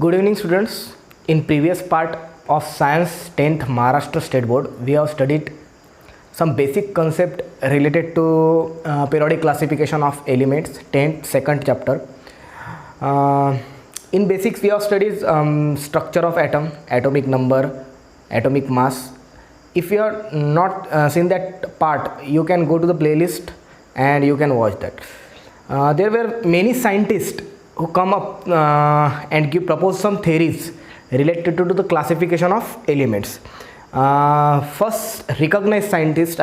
Good evening, students. In previous part of Science 10th Maharashtra State Board, we have studied some basic concept related to periodic classification of elements, 10th second chapter. In basics, we have studied structure of atom, atomic number, atomic mass. If you are not seen that part, you can go to the playlist and you can watch that. There were many scientists who come up and propose some theories related to the classification of elements. First recognized scientist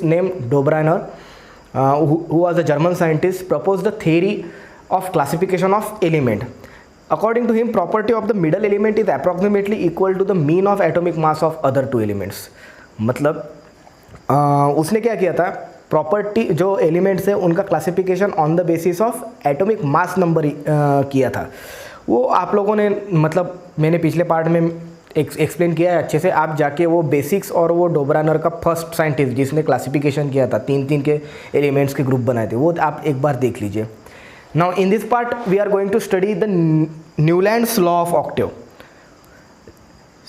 named Dobriner, who was a German scientist, proposed the theory of classification of element. According to him, property of the middle element is approximately equal to the mean of atomic mass of other two elements. मतलब उसने क्या किया था, property जो elements है उनका classification on the basis of atomic mass number किया था. वो आप लोगों ने मतलब मैंने पिछले पार्ट में एक्सप्लेन किया है अच्छे से. आप जाके वो बेसिक्स और वो डोब्रानर का फर्स्ट साइंटिस्ट जिसने क्लासिफिकेशन किया था, तीन के एलिमेंट्स के ग्रुप बनाए थे, वो आप एक बार देख लीजिए. Now in this part we are going to study the Newlands law of octave.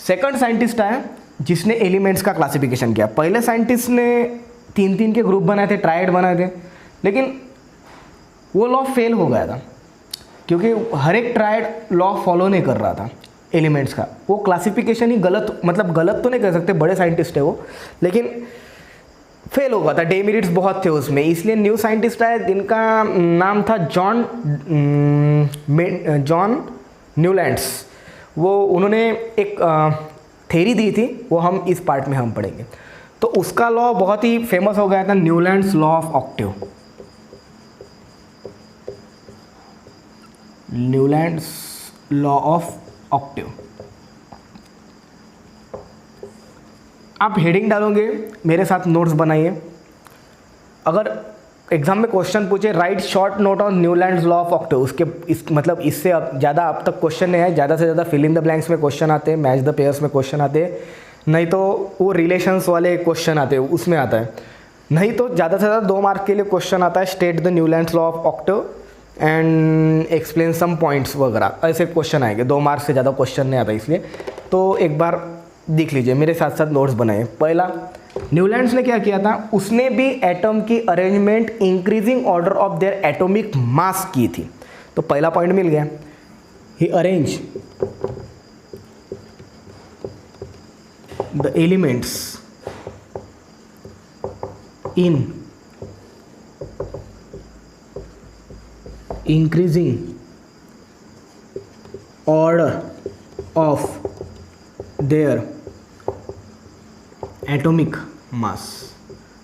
Second scientist है जिसने एलिमेंट्स का क्लासिफिकेशन किया. पहले साइंटिस्ट ने तीन के ग्रुप बनाए थे, ट्रायड बनाए थे, लेकिन वो लॉ फेल हो गया था क्योंकि हर एक ट्रायड लॉ फॉलो नहीं कर रहा था एलिमेंट्स का. वो क्लासिफिकेशन ही गलत, मतलब गलत तो नहीं कह सकते, बड़े साइंटिस्ट है वो, लेकिन फेल हो गया था. डेमेरिट्स बहुत थे उसमें. इसलिए न्यू साइंटिस्ट आए जिनका नाम था जॉन न्यूलैंड्स. वो उन्होंने एक थ्योरी दी थी, वो हम इस पार्ट में हम पढ़ेंगे. तो उसका लॉ बहुत ही फेमस हो गया था, Newlands law of Octave. Newlands law of Octave. आप हेडिंग डालोगे, मेरे साथ नोट्स बनाइए. अगर एग्जाम में क्वेश्चन पूछे right short note on Newlands law of Octave, मतलब इससे अब ज़्यादा अब तक क्वेश्चन नहीं है. ज़्यादा से ज़्यादा फिल इन द ब्लैंक्स में क्वेश्चन आते हैं, मैच द पेयर्स में क्वेश्चन आते हैं, नहीं तो वो रिलेशंस वाले क्वेश्चन आते हैं उसमें आता है. नहीं तो ज़्यादा से ज़्यादा 2 मार्क के लिए क्वेश्चन आता है, state the Newlands law of octave and explain some points वगैरह, ऐसे क्वेश्चन आएंगे. 2 मार्क से ज़्यादा क्वेश्चन नहीं आता, इसलिए तो एक बार देख लीजिए, मेरे साथ साथ नोट्स बनाए. पहला, न्यूलैंड्स ने क्या किया था, उसने भी एटम की arrangement increasing order of their atomic मास की थी. तो पहला पॉइंट मिल गया. ही arrange the elements in increasing order of their atomic mass.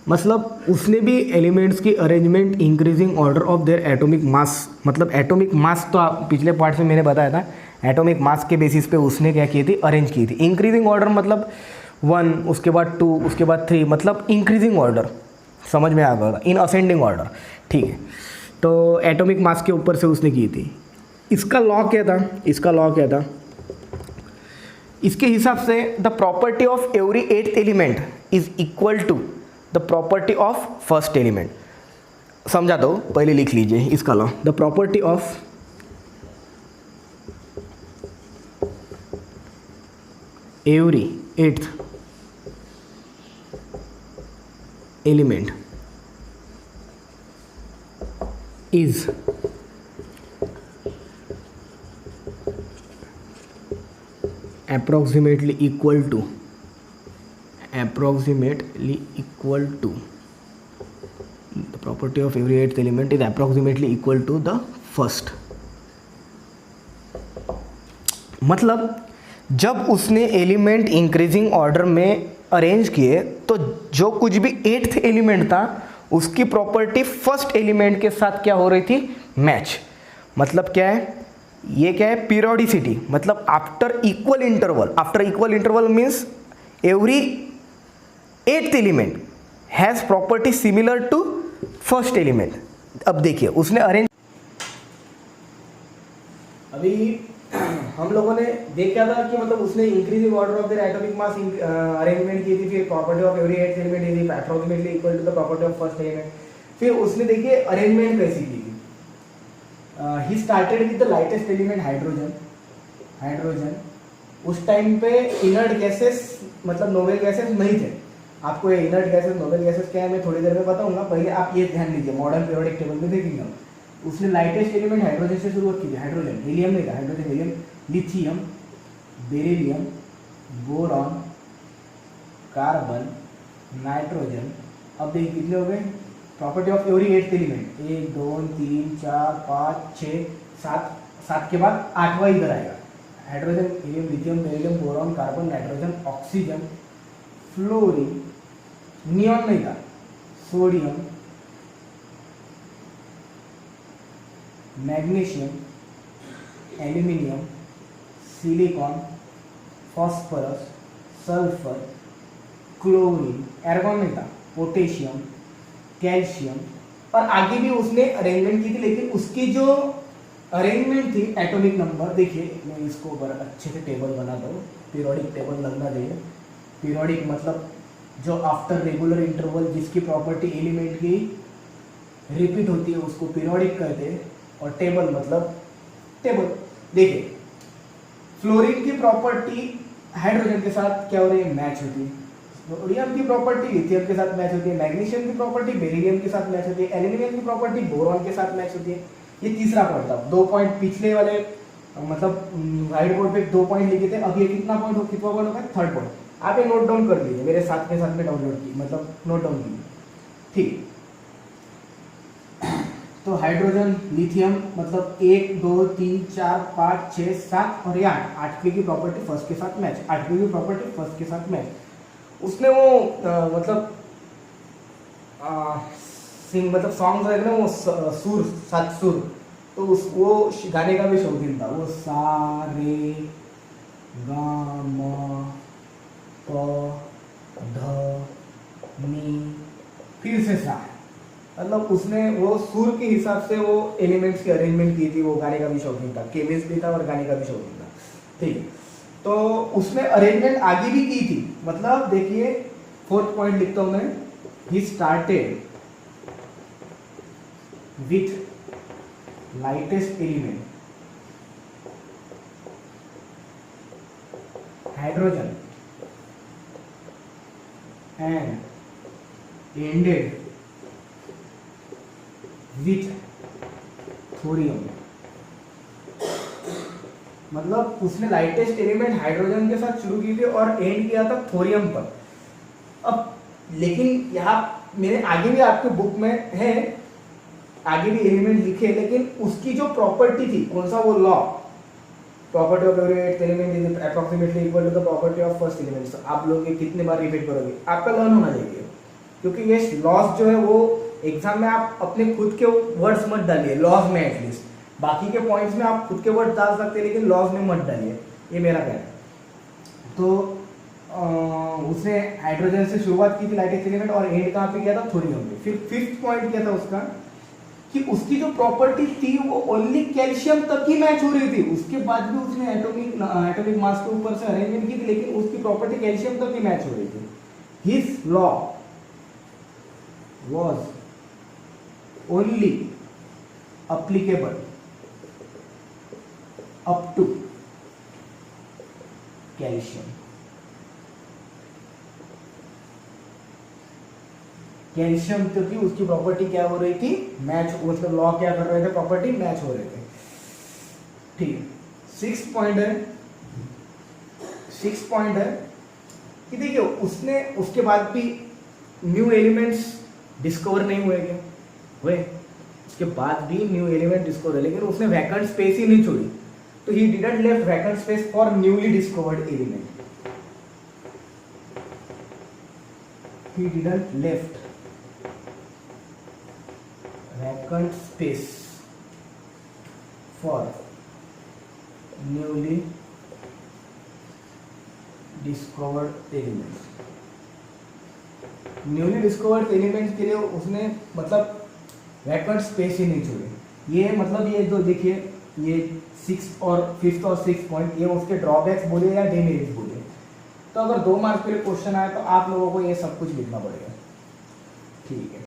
मतलब उसने भी एलिमेंट्स की arrangement increasing order of their atomic मास, मतलब एटॉमिक मास तो पिछले पार्ट में मैंने बताया था, एटॉमिक मास के बेसिस पे उसने क्या की थी, अरेंज की थी. इंक्रीजिंग ऑर्डर मतलब 1, उसके बाद 2, उसके बाद 3, मतलब इंक्रीजिंग ऑर्डर, समझ में आ गया, इन असेंडिंग ऑर्डर. ठीक है, तो एटॉमिक मास के ऊपर से उसने की थी. इसका लॉ क्या था, इसके हिसाब से the property of every 8th element is equal to the property of first element. समझा दो, पहले लिख लीजिए इसका law. The property of every 8th element is approximately equal to the property of every 8th element is approximately equal to the first. मतलब जब उसने element increasing order में अरेंज किए तो जो कुछ भी 8th एलिमेंट था उसकी प्रॉपर्टी फर्स्ट एलिमेंट के साथ क्या हो रही थी, मैच. मतलब क्या है, ये क्या है, पीरियोडिसिटी. मतलब after equal interval means every 8th element has property similar to first element. अब देखिए उसने अरेंज, अभी हम लोगों ने देखा था कि मतलब उसने increasing order of their atomic mass arrangement की थी. फिर property of every 8th element is approximately equal to the property of first element. फिर उसने देखिए अरेंजमेंट कैसी की थी. He started with the lightest element hydrogen. उस टाइम पे इनर्ट गैसेस मतलब नोबेल गैसेस नहीं थे। आपको ये इनर्ट गैसेस नोबेल गैसेस क्या है मैं थोड़ी देर में बताऊंगा, पहले आप ये ध्यान दीजिए, मॉडर्न पीरियोडिक टेबल में देखेंगे हम। उसने लाइटेस्ट एलिमेंट हाइड्रोजन से शुरुआत की थी, हाइड्रोजन, हीलियम नहीं था, hydrogen, helium, lithium, beryllium, boron, carbon, nitrogen. अब देखिए कितने हो गए, property of every 8th element, 1 2 3 4 5 6 7, 7 के बाद 8वां इधर आएगा, hydrogen, helium, lithium, beryllium, boron, carbon, nitrogen, oxygen, fluorine, neon नहीं था, sodium, magnesium, aluminium, silicon, phosphorus, sulphur, chlorine, argon नहीं था, पोटेशियम, कैल्शियम। और आगे भी उसने अरेंजमेंट की थी, लेकिन उसकी जो अरेंजमेंट थी एटॉमिक नंबर, देखिए मैं इसको बड़ा अच्छे से टेबल बना दूँ, पीरियोडिक टेबल लगना चाहिए। पीरियोडिक मतलब जो आफ्टर रेगुलर इंटरवल जिसकी प्रॉपर्टी एलिमेंट की रिपीट होती है उसको पीरियोडिक कहते हैं, और टेबल मतलब टेबल। देखिए फ्लोरीन की प्रॉपर्टी हाइड्रोजन के साथ क्या हो रही है, मैच होती है। सोडियम की प्रॉपर्टी लिथियम के साथ मैच होती है, मैग्नीशियम की प्रॉपर्टी बेरिलियम के साथ मैच होती है, एल्यूमिनियम की प्रॉपर्टी बोरॉन के साथ मैच होती है। ये तीसरा पॉइंट था। 2 पॉइंट पिछले वाले मतलब व्हाइट बोर्ड पे 2 पॉइंट लिखे थे, अब ये कितना पॉइंट हो, कितना पॉइंट होगा, 3rd पॉइंट। आप ये नोट डाउन कर लीजिए, मेरे साथ में डाउनलोड की मतलब नोट डाउन कीजिए, ठीक। तो हाइड्रोजन, लिथियम मतलब 1 2 3 4 5 6 7 और ये 8, 8वीं की प्रॉपर्टी फर्स्ट के साथ मैच, 8वीं की प्रॉपर्टी फर्स्ट के साथ मैच। उसने वो मतलब सिंग मतलब सॉन्ग रहते ना वो सुर, 7 सुर, तो उस वो गाने का भी शौकीन था। वो सा रे गा मा प ध नी फिर से सा, मतलब उसने वो सुर के हिसाब से वो एलिमेंट्स की अरेंजमेंट की थी। वो गाने का भी शौकीन था, केमिस्ट भी था और गाने का भी शौकीन था, ठीक है। तो उसने अरेंजमेंट आगे भी की थी, मतलब देखिए 4th पॉइंट लिखता हूं मैं, he started with lightest element hydrogen and ended with thorium. मतलब उसने लाइटेस्ट एलिमेंट हाइड्रोजन के साथ शुरू की थी और एंड किया था थोरियम पर। अब लेकिन यहाँ मेरे आगे भी आपके बुक में है, आगे भी एलिमेंट लिखे, लेकिन उसकी जो प्रॉपर्टी थी, कौन सा वो law, property of every 8th element is approximately equal to the property of first element. आप लोग ये कितने बार रिपीट करोगे, आपका लर्न होना चाहिए, क्योंकि ये लॉस जो है वो एग्जाम में आप अपने खुद के वर्ड्स मत डालिए, लॉज में एटलीस्ट। बाकी के पॉइंट्स में आप खुद के वर्ड डाल सकते हैं, लेकिन लॉज में मत डालिए, ये मेरा कहना है। तो उसने हाइड्रोजन से शुरुआत की थी लाइटेस्ट एलिमेंट, और एंड कहाँ पे किया था, थोरियम पे। फिर 5th पॉइंट क्या था उसका, कि उसकी जो प्रॉपर्टी थी वो ओनली कैल्शियम तक ही मैच हो रही थी। उसके बाद भी उसने एटॉमिक मास के ऊपर से अरेंजमेंट की थी, लेकिन उसकी प्रॉपर्टी कैल्शियम तक ही मैच हो रही थी। His law was only applicable up to calcium। Calcium तक ही उसकी प्रॉपर्टी क्या हो रही थी, मैच, मतलब लॉ क्या कर रहे थे, प्रॉपर्टी मैच हो रहे थे, ठीक है। 6th पॉइंट है, 6th पॉइंट है कि देखिए उसने उसके बाद भी न्यू एलिमेंट्स डिस्कवर नहीं हुए, क्या हुए, उसके बाद भी न्यू एलिमेंट डिस्कवर है, लेकिन उसने वैकेंट स्पेस ही नहीं छोड़ी। तो he didn't left vacant space for newly discovered element, he didn't left vacant space for newly discovered elements. Newly discovered elements के लिए उसने मतलब वैकेंट स्पेस ही नहीं छोड़ी। ये मतलब ये जो देखिए ये 6th और 5th और 6th पॉइंट, ये उसके ड्रॉबैक्स बोले या डेमेरिट्स बोले। तो अगर 2 मार्क्स के लिए क्वेश्चन आए तो आप लोगों को ये सब कुछ लिखना पड़ेगा, ठीक है।